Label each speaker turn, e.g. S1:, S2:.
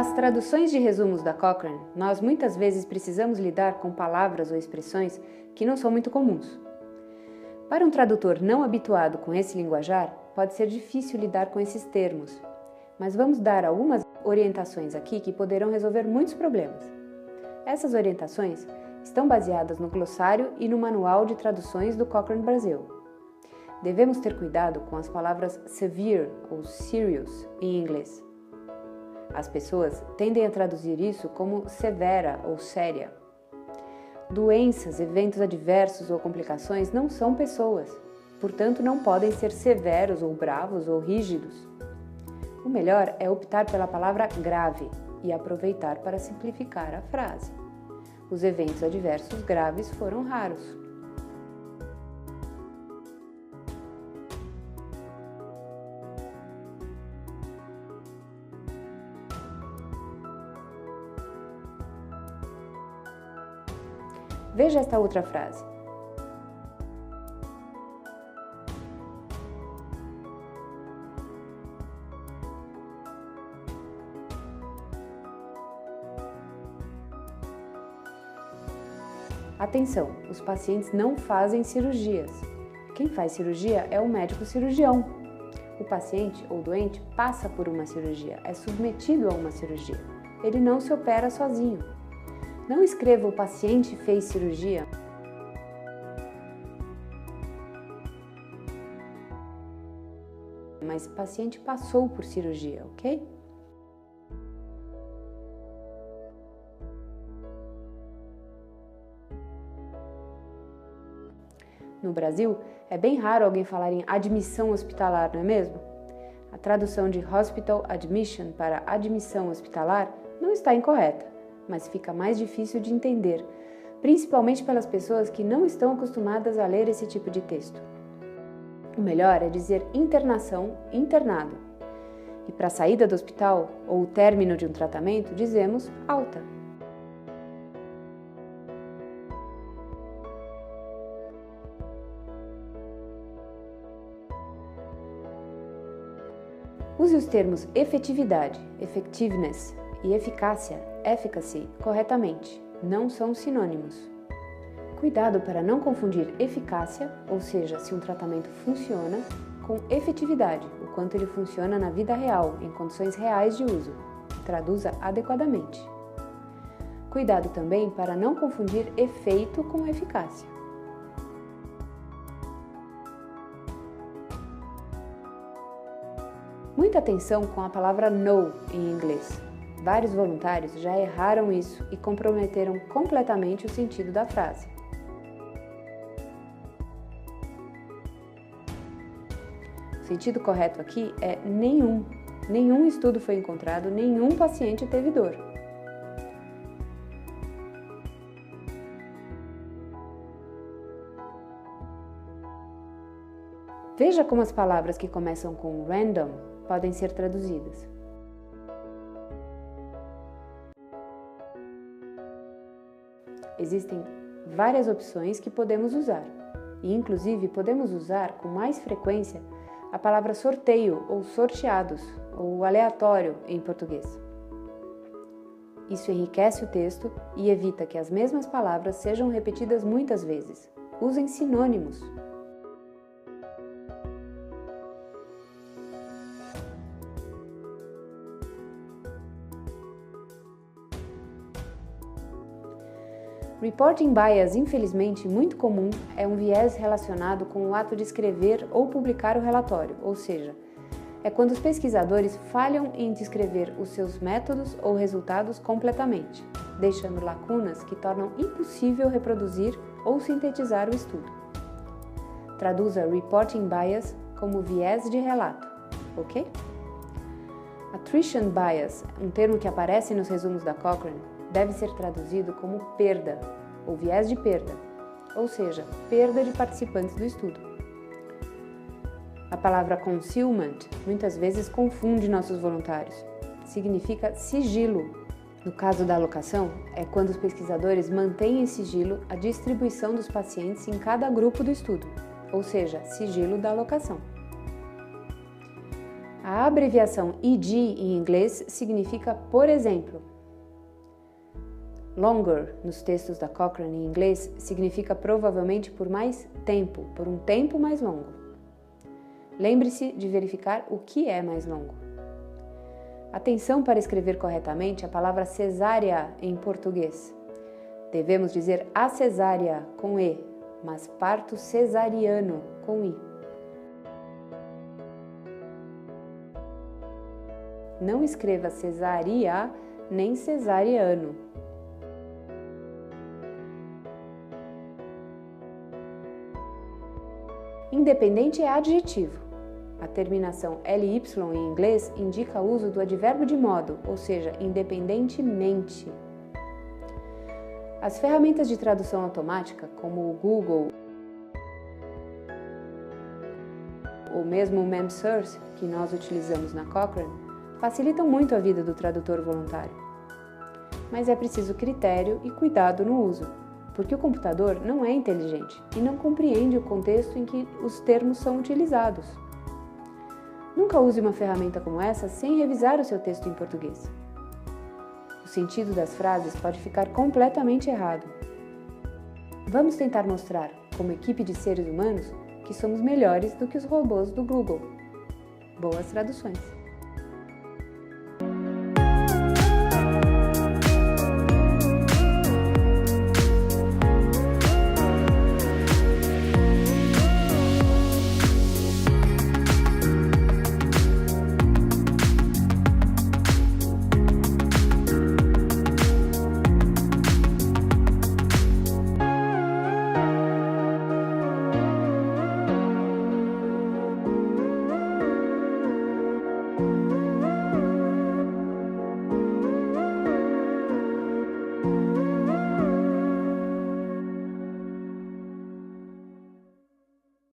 S1: Nas traduções de resumos da Cochrane, nós muitas vezes precisamos lidar com palavras ou expressões que não são muito comuns. Para um tradutor não habituado com esse linguajar, pode ser difícil lidar com esses termos, mas vamos dar algumas orientações aqui que poderão resolver muitos problemas. Essas orientações estão baseadas no glossário e no manual de traduções do Cochrane Brasil. Devemos ter cuidado com as palavras severe ou serious em inglês. As pessoas tendem a traduzir isso como severa ou séria. Doenças, eventos adversos ou complicações não são pessoas, portanto não podem ser severos ou bravos ou rígidos. O melhor é optar pela palavra grave e aproveitar para simplificar a frase. Os eventos adversos graves foram raros. Veja esta outra frase. Atenção, os pacientes não fazem cirurgias. Quem faz cirurgia é o médico cirurgião. O paciente ou doente passa por uma cirurgia, é submetido a uma cirurgia. Ele não se opera sozinho. Não escreva o paciente fez cirurgia. Mas o paciente passou por cirurgia, ok? No Brasil, é bem raro alguém falar em admissão hospitalar, não é mesmo? A tradução de hospital admission para admissão hospitalar não está incorreta, mas fica mais difícil de entender, principalmente pelas pessoas que não estão acostumadas a ler esse tipo de texto. O melhor é dizer internação, internado. E para a saída do hospital ou o término de um tratamento, dizemos alta. Use os termos efetividade, effectiveness, e eficácia, efficacy, corretamente. Não são sinônimos. Cuidado para não confundir eficácia, ou seja, se um tratamento funciona, com efetividade, o quanto ele funciona na vida real, em condições reais de uso. Traduza adequadamente. Cuidado também para não confundir efeito com eficácia. Muita atenção com a palavra no em inglês. Vários voluntários já erraram isso e comprometeram completamente o sentido da frase. O sentido correto aqui é nenhum. Nenhum estudo foi encontrado, nenhum paciente teve dor. Veja como as palavras que começam com random podem ser traduzidas. Existem várias opções que podemos usar, e inclusive podemos usar com mais frequência a palavra sorteio ou sorteados, ou aleatório em português. Isso enriquece o texto e evita que as mesmas palavras sejam repetidas muitas vezes. Usem sinônimos. Reporting bias, infelizmente muito comum, é um viés relacionado com o ato de escrever ou publicar o relatório, ou seja, é quando os pesquisadores falham em descrever os seus métodos ou resultados completamente, deixando lacunas que tornam impossível reproduzir ou sintetizar o estudo. Traduza reporting bias como viés de relato, ok? Attrition bias, um termo que aparece nos resumos da Cochrane, deve ser traduzido como perda, ou viés de perda, ou seja, perda de participantes do estudo. A palavra concealment muitas vezes confunde nossos voluntários. Significa sigilo. No caso da alocação, é quando os pesquisadores mantêm em sigilo a distribuição dos pacientes em cada grupo do estudo, ou seja, sigilo da alocação. A A abreviação ED em inglês significa por exemplo. Longer, nos textos da Cochrane em inglês, significa provavelmente por mais tempo, por um tempo mais longo. Lembre-se de verificar o que é mais longo. Atenção para escrever corretamente a palavra cesárea em português. Devemos dizer a cesárea com E, mas parto cesariano com I. Não escreva cesárea nem cesariano. Independente é adjetivo. A terminação ly em inglês indica o uso do advérbio de modo, ou seja, independentemente. As ferramentas de tradução automática, como o Google ou mesmo o MemSource, que nós utilizamos na Cochrane, facilitam muito a vida do tradutor voluntário. Mas é preciso critério e cuidado no uso, porque o computador não é inteligente e não compreende o contexto em que os termos são utilizados. Nunca use uma ferramenta como essa sem revisar o seu texto em português. O sentido das frases pode ficar completamente errado. Vamos tentar mostrar, como equipe de seres humanos, que somos melhores do que os robôs do Google. Boas traduções!